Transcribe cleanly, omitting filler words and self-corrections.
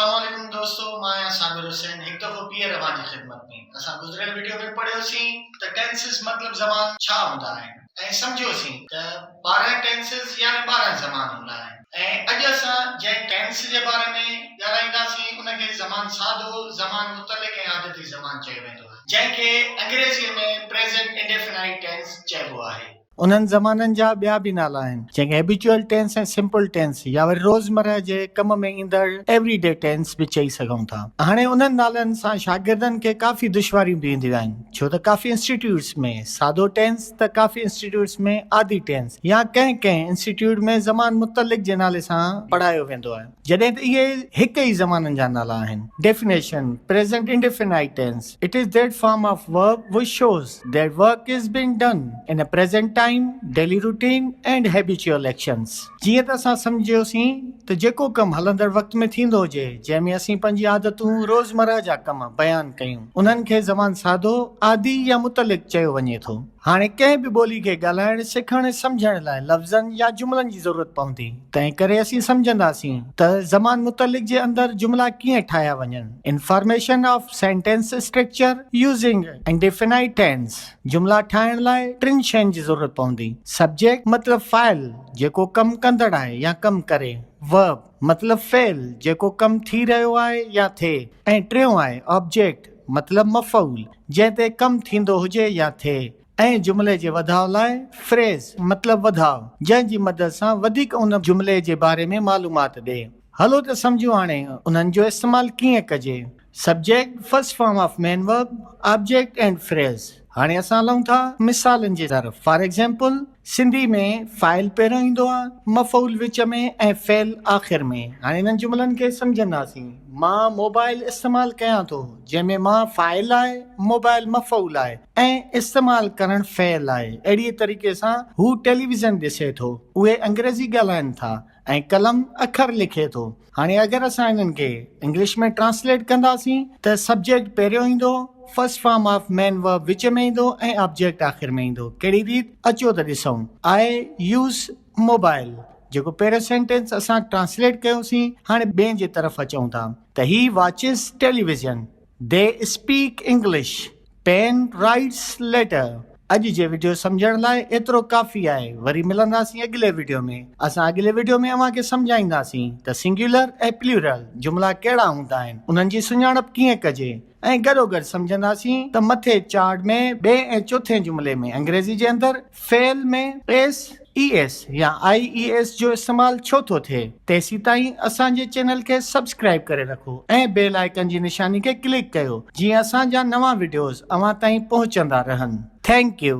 अस्सलाम वालेकुम दोस्तों, मैं साबिर हुसैन एक दफ़ो ॿीहर अवांजी ख़िदमत में। असां गुज़िरियल वीडियो में पढ़ियोसीं त टेंसेस मतलब ज़मान छा हूंदा आहिनि ऐं सम्झियोसीं त 12 टेंसेस यानी 12 ज़मान हूंदा आहिनि। ऐं अॼु असां जंहिं टेंस जे बारे में ॻाल्हाईंदासीं उनखे ज़मान सादो, ज़मान मुतलिक़ ऐं आदती ज़मान चयो वेंदो आहे, जंहिंखे अंग्रेज़ीअ में प्रेज़ेंट इंडेफिनाइट टेंस चइबो आहे। उन्हनि ज़माननि जा ॿिया बि नाला आहिनि जंहिंखे हैबिचुअल टेंस ऐं सिंपल टेंस या वरी रोज़मर्रा जे कम में ईंदड़ एवरीडे टेंस बि चई सघूं था। हाणे उन्हनि नालनि सां शागिर्दनि खे काफ़ी दुश्वारियूं बि ईंदियूं आहिनि, छो त काफ़ी इंस्टीट्यूट्स में सादो टेंस त काफ़ी इंस्टीट्यूट्स में आदि टेंस या कंहिं कंहिं इंस्टीट्यूट में ज़मान मुतलिक़ जे नाले सां पढ़ायो वेंदो आहे, जॾहिं त इहे हिक ई ज़माननि जा नाला आहिनि। Definition: present indefinite tense, it is that form of verb which shows that work is being done in a present time, daily routine and habitual actions। जीअं त असां सम्झियोसीं त जेको कमु हलंदड़ वक़्त में थींदो हुजे, जंहिंमें असीं पंहिंजी आदतूं रोज़मर्रा जा कम बयानु कयूं, उन्हनि खे ज़मान सादो, आदि या मुतलिक़ चयो वञे थो। हाणे कंहिं बि ॿोली खे ॻाल्हाइण, सिखण, सम्झण लाइ लफ़्ज़नि या जुमलनि जी ज़रूरत पवंदी, तंहिं करे असीं सम्झंदासीं त ज़मान मुतलिक़ जे अंदरि जुमला कीअं ठाहिया वञनि। Information of sentence structure using indefinite tense. जुमला ठाहिण लाइ टिनि शयुनि जी ज़रूरत पवंदी। सब्जेक्ट मतलब फ़ाइल जेको कमु कंदड़ आहे या कमु करे। वर्ब मतलब फ़ेल जेको कमु थी रहियो आहे या थिए। ऐं टियों आहे ऑब्जेक्ट मतलब मफ़ऊल जंहिं ते कमु थींदो हुजे या थिए। ऐं जुमले जे वधाउ लाइ फ्रेज़ मतलब वधाउ, जंहिंजी मदद सां वधीक उन जुमले जे बारे में मालूमात ॾे। हलो त सम्झूं हाणे उन्हनि जो इस्तेमालु कीअं कजे। Subject first form of main verb, object and phrase. हाणे असां हलूं था मिसालनि जी तरफ़। फॉर एग्जाम्पल, सिंधी में फ़ाइल पहिरियों ईंदो आहे, मफ़ऊल विच में ऐं फ़ेल आख़िर में। हाणे हिननि जुमलनि खे सम्झंदासीं। मां मोबाइल इस्तेमालु कयां थो, जंहिंमें मां फ़ाइल आहे, मोबाइल मफ़ऊल आहे ऐं इस्तेमालु करणु फ़ेल आहे। अहिड़ीअ तरीक़े सां हू टेलीविज़न ॾिसे थो, उहे अंग्रेज़ी ॻाल्हाइनि था ऐं कलम अखर लिखे थो। हाणे अगरि असां हिननि खे इंग्लिश में ट्रांसलेट कंदासीं त सब्जेक्ट पहिरियों ईंदो, first form of main verb विच में ईंदो ऐं ऑब्जेक्ट आख़िर में ईंदो। कहिड़ी रीत, अचो त ॾिसूं। आई यूज़ मोबाइल जेको पहिरियों सेंटेंस असां ट्रांसलेट कयोसीं, हाणे ॿिए जे तरफ़ अचूं था त ही watches television. They speak English. Pen writes letter. अॼु जे वीडियो सम्झण लाइ एतिरो काफ़ी आहे। वरी मिलंदासीं अॻिले वीडियो में। असां अॻिले वीडियो में अव्हांखे सम्झाईंदासीं त सिंगुलर ऐं प्लूरल जुमला कहिड़ा हूंदा आहिनि, उन्हनि जी सुञाणप कीअं कजे, ऐं गॾोगॾु सम्झंदासीं त मथे चार्ट में ॿिए ऐं चोथे जुमले में अंग्रेज़ी जे अंदरि फ़ेल में SES या IES जो इस्तेमालु छो थो थिए। तेसीं ताईं असांजे चैनल खे सब्सक्राइब करे रखो ऐं बेल आइकन जी निशानी खे क्लिक कयो, जीअं असांजा नवां वीडियोज़ अव्हां ताईं पहुचंदा रहनि। Thank U.